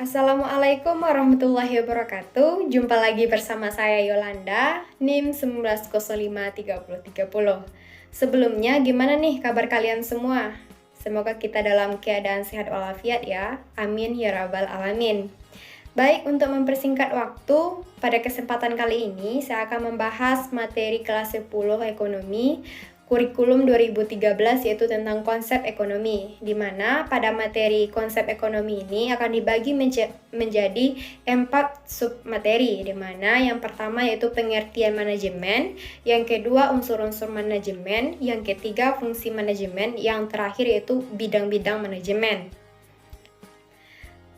Assalamualaikum warahmatullahi wabarakatuh. Jumpa lagi bersama saya Yolanda, NIM 19053030. Sebelumnya gimana nih kabar kalian semua? Semoga kita dalam keadaan sehat walafiat ya. Amin ya rabbal alamin. Baik, untuk mempersingkat waktu, pada kesempatan kali ini saya akan membahas materi kelas 10 ekonomi kurikulum 2013, yaitu tentang konsep ekonomi, di mana pada materi konsep ekonomi ini akan dibagi menjadi 4 submateri, di mana yang pertama yaitu pengertian manajemen, yang kedua unsur-unsur manajemen, yang ketiga fungsi manajemen, yang terakhir yaitu bidang-bidang manajemen.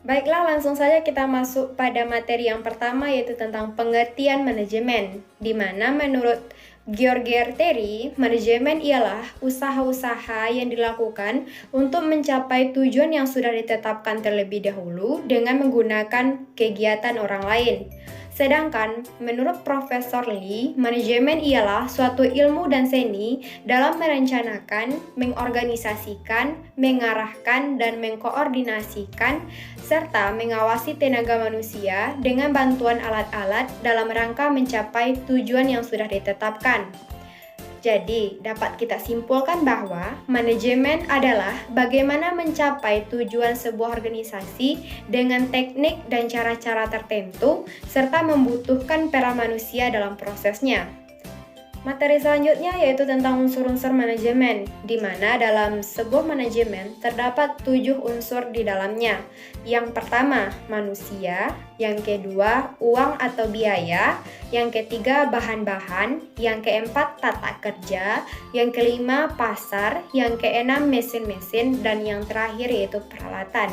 Baiklah, langsung saja kita masuk pada materi yang pertama, yaitu tentang pengertian manajemen, di mana menurut George Terry, manajemen ialah usaha-usaha yang dilakukan untuk mencapai tujuan yang sudah ditetapkan terlebih dahulu dengan menggunakan kegiatan orang lain. Sedangkan menurut Profesor Lee, manajemen ialah suatu ilmu dan seni dalam merencanakan, mengorganisasikan, mengarahkan, dan mengkoordinasikan, serta mengawasi tenaga manusia dengan bantuan alat-alat dalam rangka mencapai tujuan yang sudah ditetapkan. Jadi, dapat kita simpulkan bahwa manajemen adalah bagaimana mencapai tujuan sebuah organisasi dengan teknik dan cara-cara tertentu, serta membutuhkan peran manusia dalam prosesnya. Materi selanjutnya yaitu tentang unsur-unsur manajemen, di mana dalam sebuah manajemen terdapat 7 unsur di dalamnya. Yang pertama, manusia, yang kedua, uang atau biaya, yang ketiga, bahan-bahan, yang keempat, tata kerja, yang kelima, pasar, yang keenam, mesin-mesin, dan yang terakhir yaitu peralatan.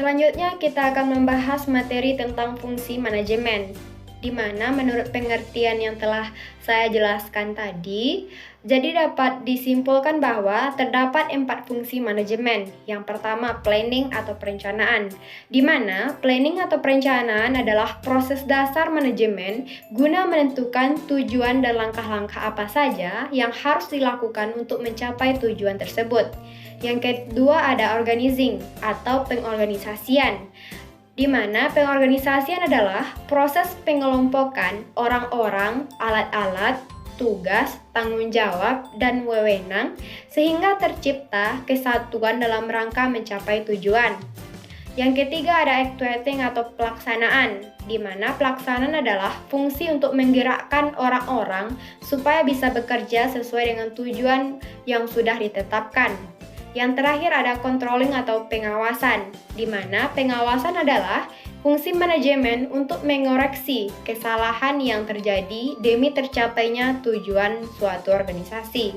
Selanjutnya kita akan membahas materi tentang fungsi manajemen, di mana menurut pengertian yang telah saya jelaskan tadi, jadi dapat disimpulkan bahwa terdapat 4 fungsi manajemen. Yang pertama, planning atau perencanaan, di mana planning atau perencanaan adalah proses dasar manajemen guna menentukan tujuan dan langkah-langkah apa saja yang harus dilakukan untuk mencapai tujuan tersebut. Yang kedua ada organizing atau pengorganisasian, di mana pengorganisasian adalah proses pengelompokan orang-orang, alat-alat, tugas, tanggung jawab, dan wewenang sehingga tercipta kesatuan dalam rangka mencapai tujuan. Yang ketiga ada actuating atau pelaksanaan, di mana pelaksanaan adalah fungsi untuk menggerakkan orang-orang supaya bisa bekerja sesuai dengan tujuan yang sudah ditetapkan. Yang terakhir ada controlling atau pengawasan, di mana pengawasan adalah fungsi manajemen untuk mengoreksi kesalahan yang terjadi demi tercapainya tujuan suatu organisasi.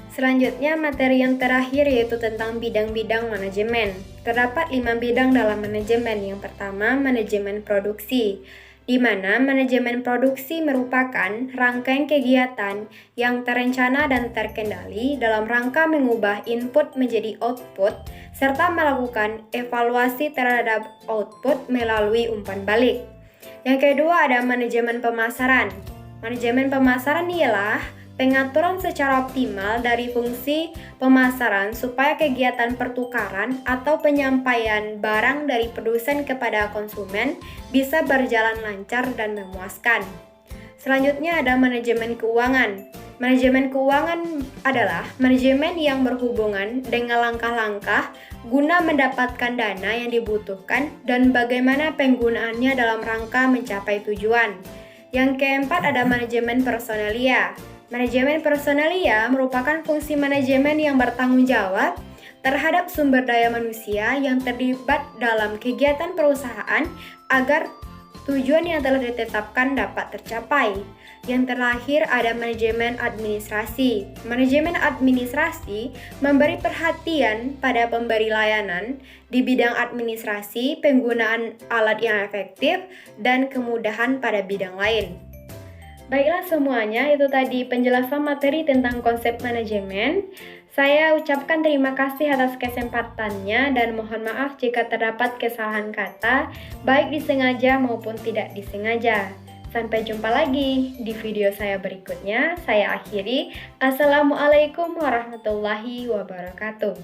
Selanjutnya materi yang terakhir yaitu tentang bidang-bidang manajemen. Terdapat 5 bidang dalam manajemen. Yang pertama, manajemen produksi, di mana manajemen produksi merupakan rangkaian kegiatan yang terencana dan terkendali dalam rangka mengubah input menjadi output, serta melakukan evaluasi terhadap output melalui umpan balik. Yang kedua ada manajemen pemasaran. Manajemen pemasaran ialah pengaturan secara optimal dari fungsi pemasaran supaya kegiatan pertukaran atau penyampaian barang dari produsen kepada konsumen bisa berjalan lancar dan memuaskan. Selanjutnya ada manajemen keuangan. Manajemen keuangan adalah manajemen yang berhubungan dengan langkah-langkah guna mendapatkan dana yang dibutuhkan dan bagaimana penggunaannya dalam rangka mencapai tujuan. Yang keempat ada manajemen personalia. Manajemen personalia merupakan fungsi manajemen yang bertanggung jawab terhadap sumber daya manusia yang terlibat dalam kegiatan perusahaan agar tujuan yang telah ditetapkan dapat tercapai. Yang terakhir ada manajemen administrasi. Manajemen administrasi memberi perhatian pada pemberi layanan di bidang administrasi, penggunaan alat yang efektif, dan kemudahan pada bidang lain. Baiklah semuanya, itu tadi penjelasan materi tentang konsep manajemen. Saya ucapkan terima kasih atas kesempatannya dan mohon maaf jika terdapat kesalahan kata, baik disengaja maupun tidak disengaja. Sampai jumpa lagi di video saya berikutnya. Saya akhiri. Assalamualaikum warahmatullahi wabarakatuh.